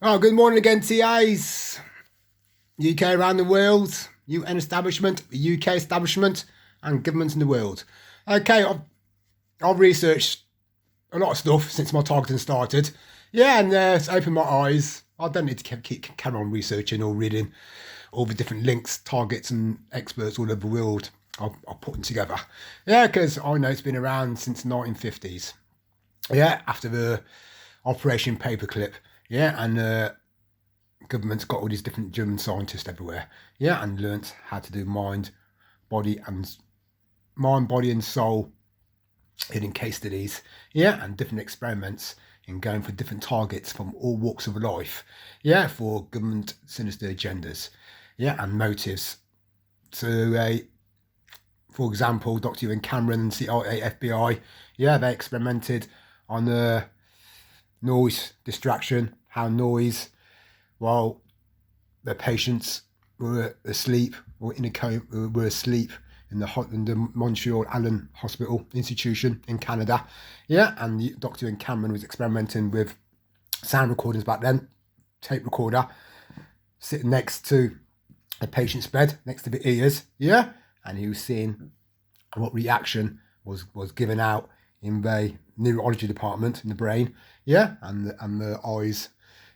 Oh, good morning again, TAs. UK around the world, UN establishment, UK establishment, and governments in the world. Okay, I've researched a lot of stuff since my targeting started. Yeah, and it's opened my eyes. I don't need to keep carry on researching or reading all the different links, targets, and experts all over the world. I'll put them together. Yeah, because I know it's been around since the 1950s. Yeah, after the Operation Paperclip. Yeah, and government's got all these different German scientists everywhere. Yeah, and learnt how to do mind, body, and soul in case studies. Yeah, and different experiments in going for different targets from all walks of life. Yeah, for government sinister agendas. Yeah, and motives. So, for example, Dr. Ewan Cameron and CIA, FBI. Yeah, they experimented on noise distraction, how noise while the patients were asleep or in a coma, were asleep in the Montreal Allen Hospital Institution in Canada. Yeah, and Dr. Ewan Cameron was experimenting with sound recordings back then, tape recorder, sitting next to a patient's bed, next to the ears. Yeah, and he was seeing what reaction was given out in the neurology department in the brain. Yeah, and the eyes.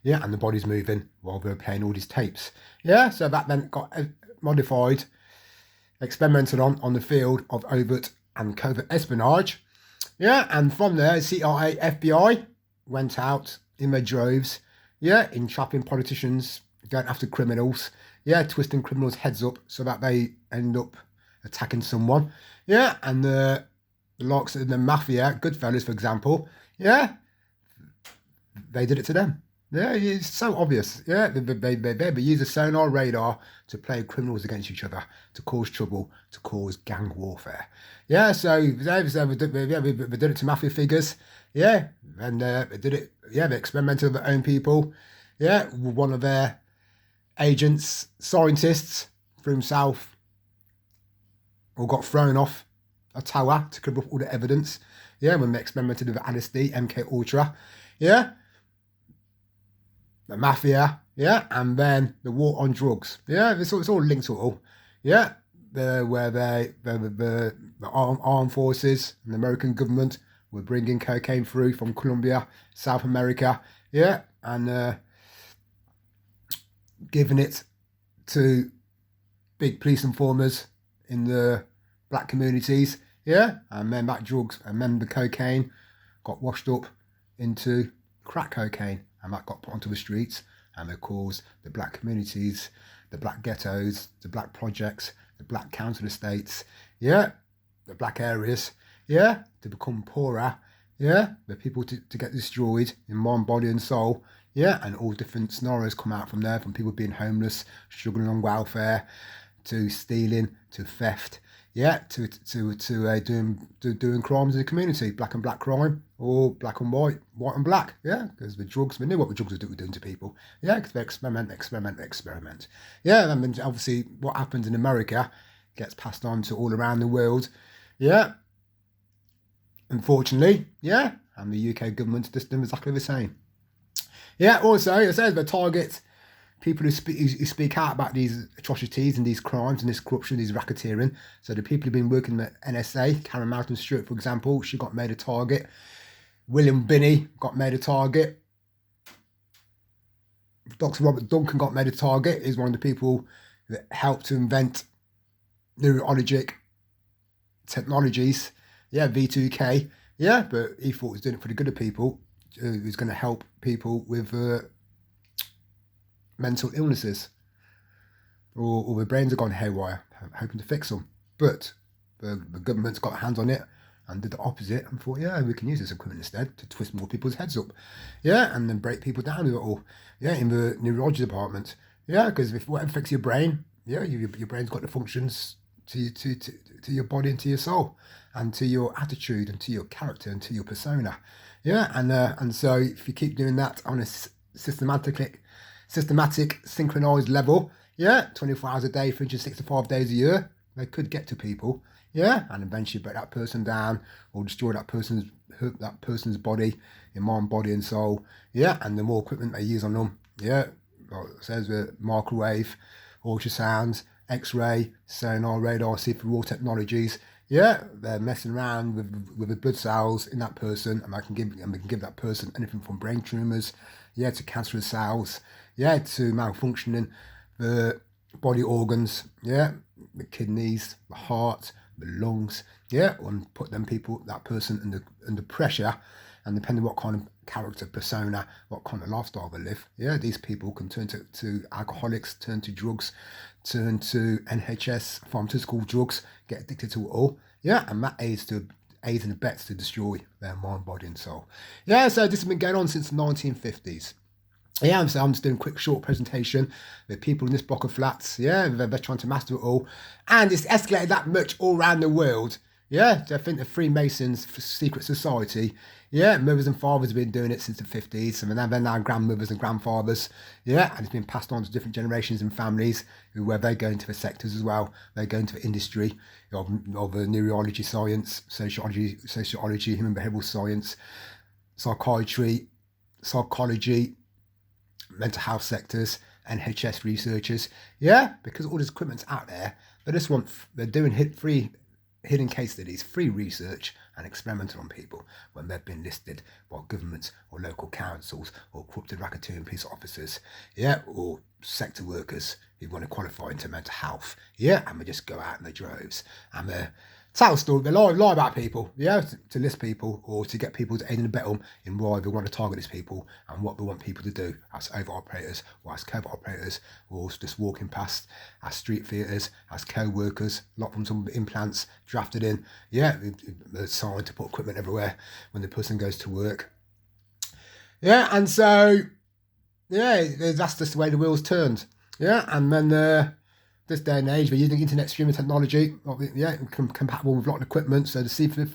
Yeah, and the body's moving while they're playing all these tapes. Yeah, so that then got modified, experimented on the field of overt and covert espionage. Yeah, and from there, CIA, FBI went out in their droves. Yeah, in trapping politicians, going after criminals. Yeah, twisting criminals' heads up so that they end up attacking someone. Yeah, and the likes of the mafia, Goodfellas, for example. Yeah, they did it to them. Yeah, it's so obvious. Yeah, they use a sonar radar to play criminals against each other, to cause trouble, to cause gang warfare. Yeah, so they did it to mafia figures. Yeah, and they did it. Yeah, they experimented with their own people. Yeah, one of their agents, scientists threw himself or got thrown off a tower to cover up all the evidence. Yeah, when they experimented with LSD, MK Ultra. Yeah. The mafia, yeah, and then the war on drugs, yeah. It's all linked to it all, yeah. The armed forces and the American government were bringing cocaine through from Colombia, South America, yeah, and giving it to big police informers in the black communities, yeah, and then that drugs and then the cocaine got washed up into crack cocaine. And that got put onto the streets, and they caused the black communities, the black ghettos, the black projects, the black council estates, yeah, the black areas, yeah, to become poorer, yeah, the people to get destroyed in mind, body, and soul, yeah, and all different scenarios come out from there, from people being homeless, struggling on welfare, to stealing, to theft, yeah, to doing crimes in the community, black and black crime, or black and white, white and black, yeah, because the drugs, we knew what the drugs were doing to people, yeah, because they experiment, yeah, and then obviously what happens in America gets passed on to all around the world, yeah, unfortunately, yeah, and the UK government just doing exactly the same. Yeah, also, it says the target people who speak out about these atrocities and these crimes and this corruption, these racketeering. So the people who've been working at NSA, Karen Mountain Stewart, for example, she got made a target. William Binney got made a target. Dr. Robert Duncan got made a target. He's one of the people that helped to invent neurologic technologies. Yeah, V2K. Yeah, but he thought he was doing it for the good of people. He was going to help people with mental illnesses, or their brains have gone haywire, hoping to fix them. But the government's got hands on it and did the opposite and thought, yeah, we can use this equipment instead to twist more people's heads up, yeah, and then break people down with it all, yeah, in the neurology department, yeah, because if whatever affects your brain, yeah, your brain's got the functions to your body and to your soul and to your attitude and to your character and to your persona, yeah, and so if you keep doing that on a systematic, synchronized level, yeah, 24 hours a day, 365 days a year, they could get to people, yeah, and eventually break that person down or destroy that person's body in mind, body, and soul, yeah, and the more equipment they use on them, Yeah, like it says microwave, ultrasounds, X-ray, sonar, radar, see-through raw technologies. Yeah, they're messing around with the blood cells in that person, and we can give that person anything from brain tumours, yeah, to cancerous cells, yeah, to malfunctioning the body organs, yeah, the kidneys, the heart, the lungs, yeah, and put that person under pressure, and depending what kind of character persona, what kind of lifestyle they live, yeah, these people can turn to alcoholics, turn to drugs, turn to NHS pharmaceutical drugs, get addicted to it all, yeah, and that aids and abets to destroy their mind, body, and soul. Yeah, so this has been going on since the 1950s. Yeah, so I'm just doing a quick short presentation with people in this block of flats. Yeah, they're trying to master it all. And it's escalated that much all around the world. Yeah, I think the Freemasons secret society, yeah, mothers and fathers have been doing it since the 50s. And they're now grandmothers and grandfathers. Yeah, and it's been passed on to different generations and families where they go into the sectors as well. They go into the industry of neurology science, sociology, human behavioural science, psychiatry, psychology, mental health sectors, NHS researchers. Yeah, because all this equipment's out there, they're doing hidden case studies, free research and experimental on people when they've been listed by governments or local councils or corrupted racketeering police officers, yeah, or sector workers who want to qualify into mental health, yeah, and they just go out in their droves and they tell a story, they lie about people, yeah, to list people or to get people to aid and abet them in why they want to target these people and what they want people to do as over operators or as covert operators or just walking past as street theatres, as co-workers, a lot from some implants drafted in, yeah, they're signed to put equipment everywhere when the person goes to work. Yeah, and so, yeah, that's just the way the wheels turned. Yeah, and then this day and age, we're using internet streaming technology, yeah, compatible with a lot of equipment. So the see-through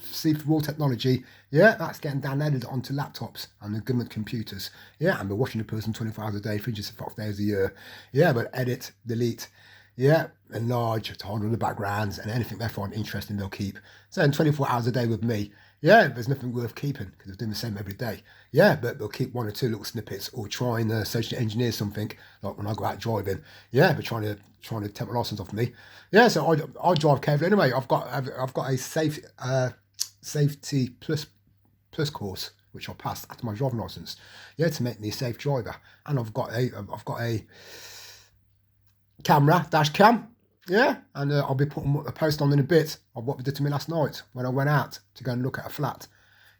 raw technology, yeah, that's getting downloaded onto laptops and the government computers. Yeah, and we're watching a person 24 hours a day, 365 days a year. Yeah, but edit, delete, yeah, enlarge, to hold on the backgrounds, and anything they find interesting, they'll keep. So in 24 hours a day with me, yeah, there's nothing worth keeping because they're doing the same every day. Yeah, but they'll keep one or two little snippets or try and socially engineer something, like when I go out driving. Yeah, they're trying to take my license off me. Yeah, so I drive carefully anyway. I've got a safety plus course which I passed after my driving license. Yeah, to make me a safe driver, and I've got a camera, dash cam. Yeah, and I'll be putting a post on in a bit of what they did to me last night when I went out to go and look at a flat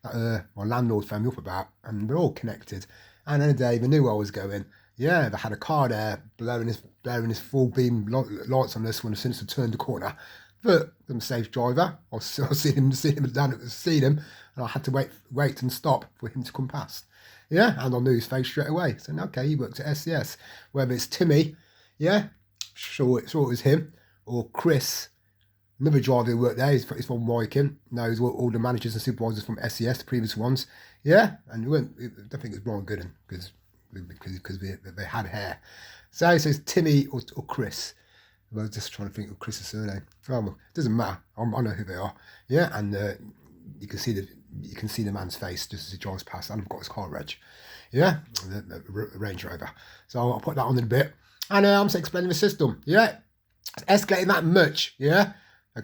that my landlord phoned me up about, and we're all connected. And in a day, they knew where I was going. Yeah, they had a car there blowing his full beam lights on us when as soon as I turned the corner. But I'm a safe driver. I seen him, and I had to wait and stop for him to come past. Yeah, and I knew his face straight away. So okay, he works at SCS. Whether it's Timmy, yeah, sure it was him, or Chris, another driver who worked there, he's from Wycombe, knows all the managers and supervisors from SCS, the previous ones. Yeah, and I don't think it was Brian Gooden because they had hair. So it's Timmy or Chris. I was just trying to think of Chris's surname. Oh, well, it doesn't matter. I know who they are. Yeah, and you can see the man's face just as he drives past, and I've got his car reg. Yeah, the Range Rover. So I'll put that on in a bit. And I'm just explaining the system. Yeah, it's escalating that much. Yeah,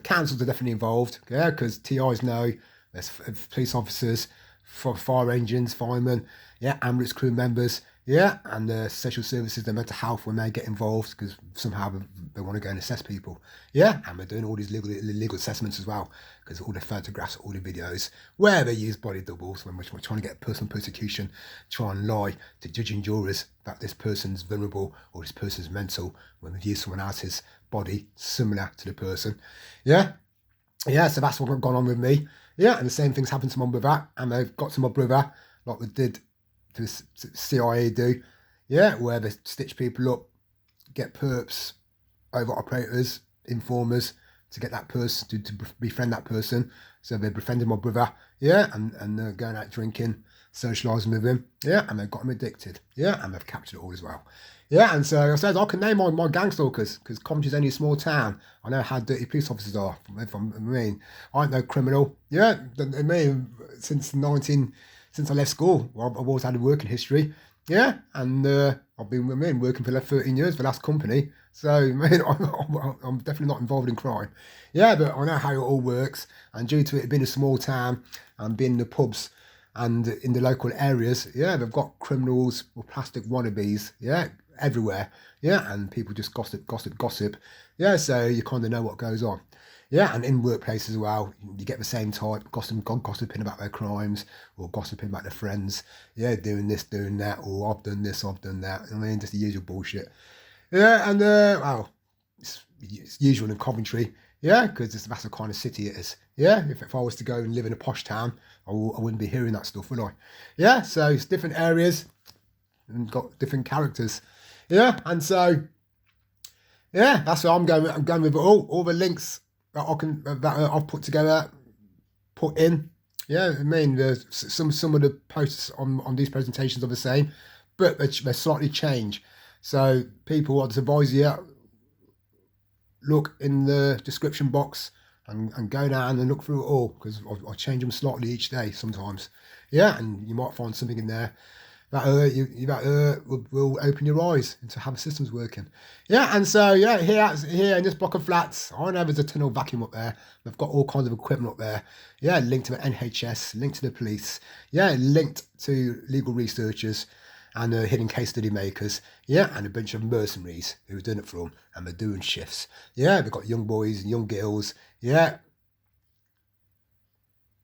councils are definitely involved. Yeah, because TIs know there's police officers, fire engines, firemen. Yeah, ambulance crew members. Yeah, and social services, the mental health when they get involved because somehow they want to go and assess people. Yeah, and we're doing all these legal assessments as well because all the photographs, all the videos where they use body doubles when we're trying to get personal persecution, try and lie to judge and jurors that this person's vulnerable or this person's mental when they use someone else's body similar to the person. Yeah, so that's what's gone on with me. Yeah, and the same things happened to my brother, and they've got to my brother like they did to the CIA do, yeah, where they stitch people up, get perps, over operators, informers to get that person to befriend that person. So they befriended my brother, yeah, and going out drinking, socialising with him, yeah, and they've got him addicted, yeah, and they've captured it all as well. Yeah, and so I said I can name my gang stalkers because Coventry's only a small town. I know how dirty police officers are. I ain't no criminal. Yeah, I mean, since I left school, I've always had a working history. Yeah, and I've been working for the 13 years for the last company. So, man, I'm definitely not involved in crime. Yeah, but I know how it all works. And due to it being a small town and being in the pubs and in the local areas, yeah, they've got criminals or plastic wannabes, yeah, everywhere. Yeah, and people just gossip, gossip, gossip. Yeah, so you kind of know what goes on. Yeah, and in workplaces as well, you get the same type, gossiping about their crimes or gossiping about their friends. Yeah, doing this, doing that, or I've done this, I've done that. I mean, just the usual bullshit. Yeah, and well, it's usual in Coventry. Yeah, because that's the kind of city it is. Yeah, if I was to go and live in a posh town, I wouldn't be hearing that stuff, would I? Yeah, so it's different areas and got different characters. Yeah, and so yeah, that's what I'm going with. I'm going with all the links that I've put together, put in. Yeah, I mean, there's some of the posts on these presentations are the same, but they slightly change. So people, I'd advise you, look in the description box and go down and look through it all, because I change them slightly each day sometimes. Yeah, and you might find something in there that will open your eyes into how the system's working. Yeah, and so yeah, here in this block of flats, I know there's a tunnel vacuum up there. They've got all kinds of equipment up there. Yeah, linked to the NHS, linked to the police. Yeah, linked to legal researchers and hidden case study makers. Yeah, and a bunch of mercenaries who are doing it for them, and they're doing shifts. Yeah, they've got young boys and young girls. Yeah,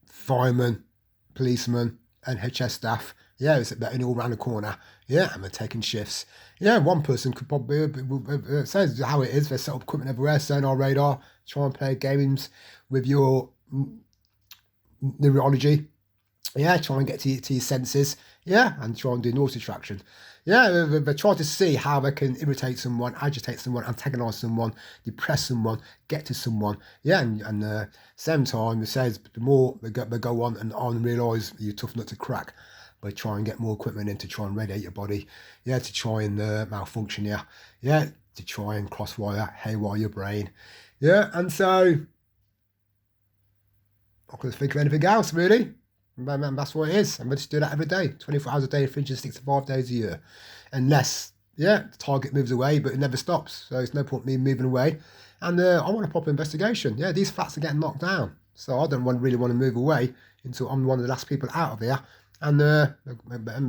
firemen, policemen, NHS staff. Yeah, they're only all around the corner. Yeah, and they're taking shifts. Yeah, one person could probably says how it is. They set up equipment everywhere, sonar radar, try and play games with your neurology. Yeah, try and get to your senses. Yeah, and try and do noise attraction. Yeah, they try to see how they can irritate someone, agitate someone, antagonise someone, depress someone, get to someone. Yeah, and same time, it says the more they go on and realise you're tough nut to crack. By try and get more equipment in to try and radiate your body. Yeah, to try and malfunction you. Yeah, to try and crosswire, haywire your brain. Yeah, and so I couldn't think of anything else really. And that's what it is. I'm going to do that every day, 24 hours a day, 365 days a year. Unless, yeah, the target moves away, but it never stops. So it's no point me moving away. And I want a proper investigation. Yeah, these flats are getting knocked down. So I don't really want to move away until I'm one of the last people out of here. And then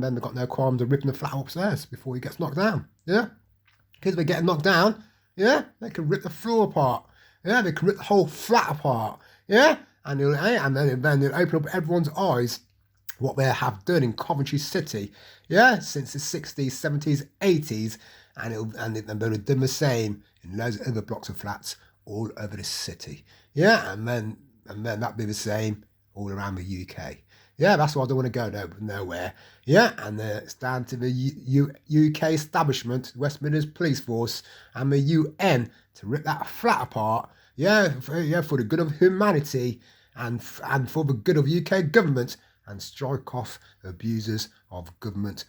they've got no qualms of ripping the flat upstairs before he gets knocked down. Yeah, because they're getting knocked down. Yeah, they can rip the floor apart. Yeah, they can rip the whole flat apart. Yeah, and then they'll open up everyone's eyes what they have done in Coventry City. Yeah, since the 60s, 70s, 80s, and they'll have done the same in loads of other blocks of flats all over the city. Yeah, and then that'll be the same all around the UK. Yeah, that's why I don't want to go nowhere. Yeah, and it's down to the UK establishment, West Midlands Police Force, and the UN to rip that flat apart. Yeah, for the good of humanity and for the good of UK government, and strike off abusers of government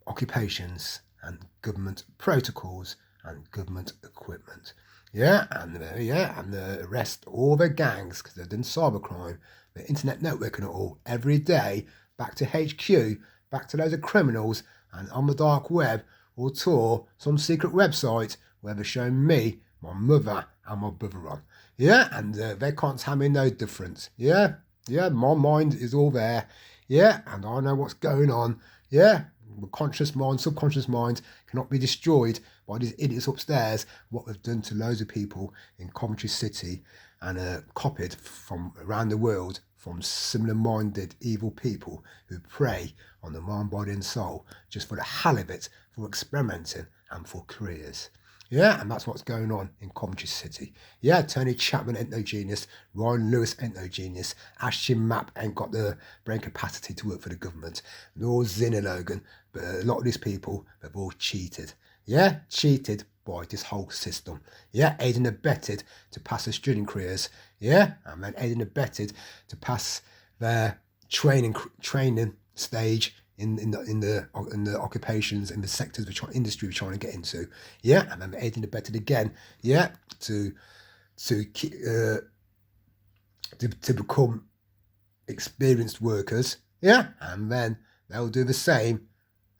occupations and government protocols and government equipment. Yeah, and arrest all the gangs because they've done cybercrime, the internet networking it all every day, back to HQ, back to loads of criminals, and on the dark web or tour some secret website where they're showing me, my mother, and my brother on. Yeah, and they can't tell me no difference. Yeah, my mind is all there. Yeah, and I know what's going on. Yeah, the conscious mind, subconscious mind cannot be destroyed by these idiots upstairs, what they've done to loads of people in Coventry City and copied from around the world from similar-minded evil people who prey on the mind, body and soul just for the hell of it, for experimenting and for careers. Yeah, and that's what's going on in Coventry City. Yeah, Tony Chapman ain't no genius. Ryan Lewis ain't no genius. Ashton Mapp ain't got the brain capacity to work for the government. Nor Zina Logan. But a lot of these people, they've all cheated. Yeah, cheated by this whole system. Yeah, aided and abetted to pass their student careers. Yeah, and then aided and abetted to pass their training stage in the occupations, in the sectors, industry we're trying to get into. Yeah, and then aided and abetted again. Yeah, to become experienced workers. Yeah, and then they'll do the same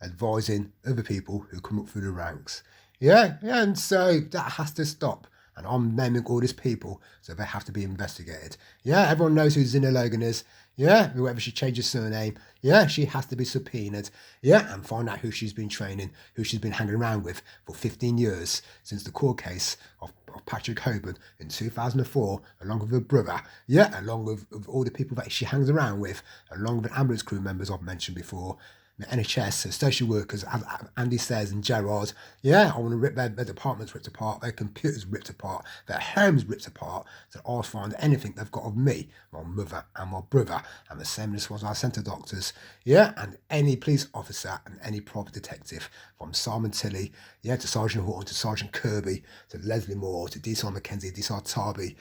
advising other people who come up through the ranks. Yeah, and so that has to stop. And I'm naming all these people, so they have to be investigated. Yeah, everyone knows who Zina Logan is. Yeah, whoever she changed her surname. Yeah, she has to be subpoenaed. Yeah, and find out who she's been training, who she's been hanging around with for 15 years since the court case of Patrick Hoban in 2004, along with her brother. Yeah, along with all the people that she hangs around with, along with the ambulance crew members I've mentioned before. The NHS, so social workers, Andy says and Gerard, yeah, I want to rip their departments ripped apart, their computers ripped apart, their homes ripped apart, so I'll find anything they've got of me, my mother and my brother, and the same as was I sent to doctors, yeah, and any police officer and any private detective, from Simon Tilley, yeah, to Sergeant Horton, to Sergeant Kirby, to Leslie Moore, to Desai McKenzie, Desai Tarby,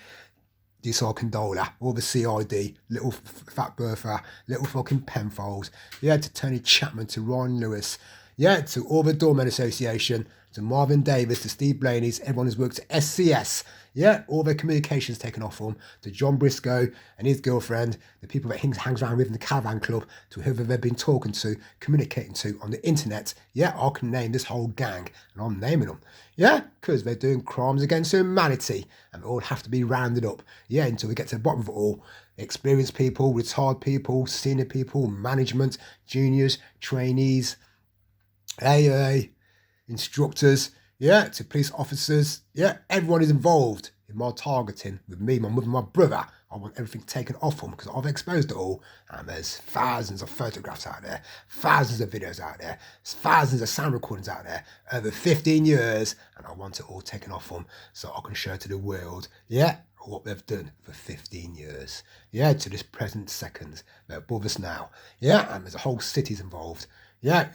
Desai Condola, all the CID, little Fat Bertha, little fucking Penfold, yeah, to Tony Chapman, to Ryan Lewis, yeah, to all the Doormen Association, to Marvin Davis, to Steve Blaney's, everyone who's worked at SCS, yeah, all their communications taken off them, to John Briscoe and his girlfriend, the people that he hangs around with in the Caravan Club, to whoever they've been talking to, communicating to on the internet, yeah, I can name this whole gang, and I'm naming them, yeah, because they're doing crimes against humanity, and they all have to be rounded up, yeah, until we get to the bottom of it all. Experienced people, retired people, senior people, management, juniors, trainees, AA, instructors, yeah, to police officers, yeah, everyone is involved in my targeting with me, my mother, my brother. I want everything taken off them because I've exposed it all, and there's thousands of photographs out there, thousands of videos out there, thousands of sound recordings out there over 15 years, and I want it all taken off them so I can show to the world, yeah, what they've done for 15 years, yeah, to this present second. They're above us now, yeah, and there's a whole city's involved, yeah.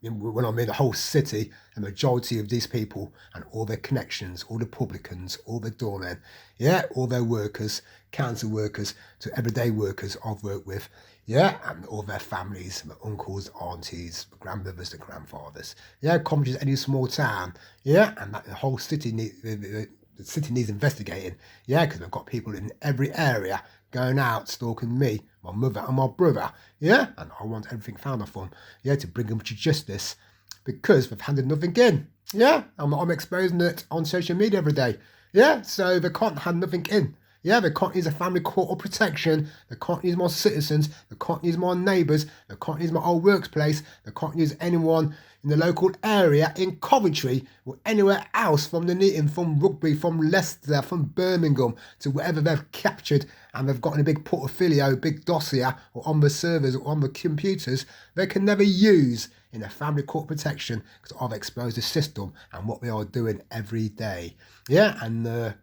When I mean the whole city, the majority of these people and all their connections, all the publicans, all the doormen, yeah, all their workers, council workers, to everyday workers I've worked with, yeah, and all their families, my uncles, aunties, grandmothers, the grandfathers, yeah, Coventry's any small town, yeah, and that the whole city the city needs investigating, yeah, because we've got people in every area going out stalking me, my mother and my brother, yeah, and I want everything found off them, yeah, to bring them to justice, because they've handed nothing in, yeah, I'm exposing it on social media every day, yeah, so they can't hand nothing in, yeah, they can't use a family court of protection, they can't use my citizens, they can't use my neighbours, they can't use my old workplace, they can't use anyone in the local area in Coventry or anywhere else from the Nuneaton, from Rugby, from Leicester, from Birmingham, to wherever they've captured and they've got in a big portfolio, big dossier, or on the servers or on the computers, they can never use in a family court protection because I've exposed the system and what they are doing every day. Yeah, and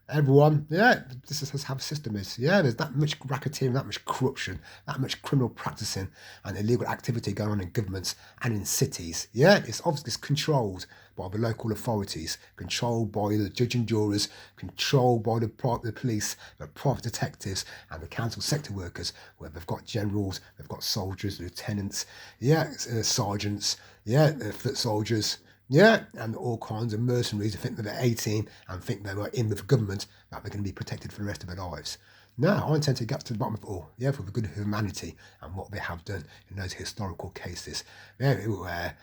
everyone, yeah, this is how the system is. Yeah, there's that much racketeering, that much corruption, that much criminal practicing and illegal activity going on in governments and in cities. Yeah, it's obviously controlled by the local authorities, controlled by the judge and jurors, controlled by the police, the private detectives and the council sector workers, where they've got generals, they've got soldiers, lieutenants, yeah, sergeants, yeah, foot soldiers, yeah, and all kinds of mercenaries who think that they're 18 and think they were in with the government, that they're going to be protected for the rest of their lives. No, I intend to get to the bottom of it all, yeah, for the good of humanity and what they have done in those historical cases. Yeah, where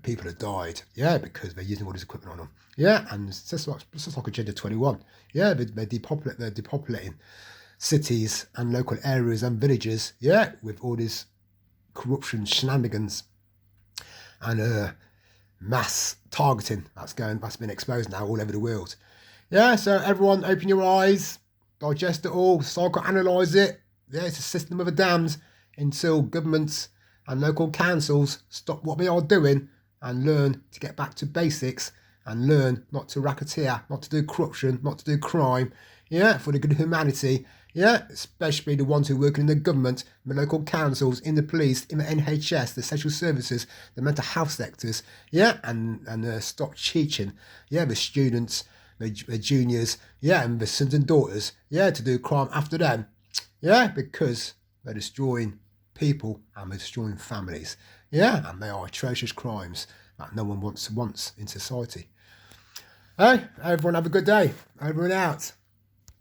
people have died, yeah, because they're using all this equipment on them. Yeah, and it's just like Agenda 21. Yeah, they're depopulating cities and local areas and villages, yeah, with all this corruption, shenanigans, and mass targeting that's been exposed now all over the world. Yeah, so everyone open your eyes, digest it all, psychoanalyse it. Yeah, it's a system of a damned until governments and local councils stop what they are doing and learn to get back to basics and learn not to racketeer, not to do corruption, not to do crime, yeah, for the good of humanity, yeah, especially the ones who work in the government, the local councils, in the police, in the NHS, the social services, the mental health sectors, yeah, and stop teaching, yeah, the students, the juniors, yeah, and the sons and daughters, yeah, to do crime after them, yeah, because they're destroying people and they're destroying families, yeah, and they are atrocious crimes that no one wants in society. Hey, everyone have a good day. Over and out.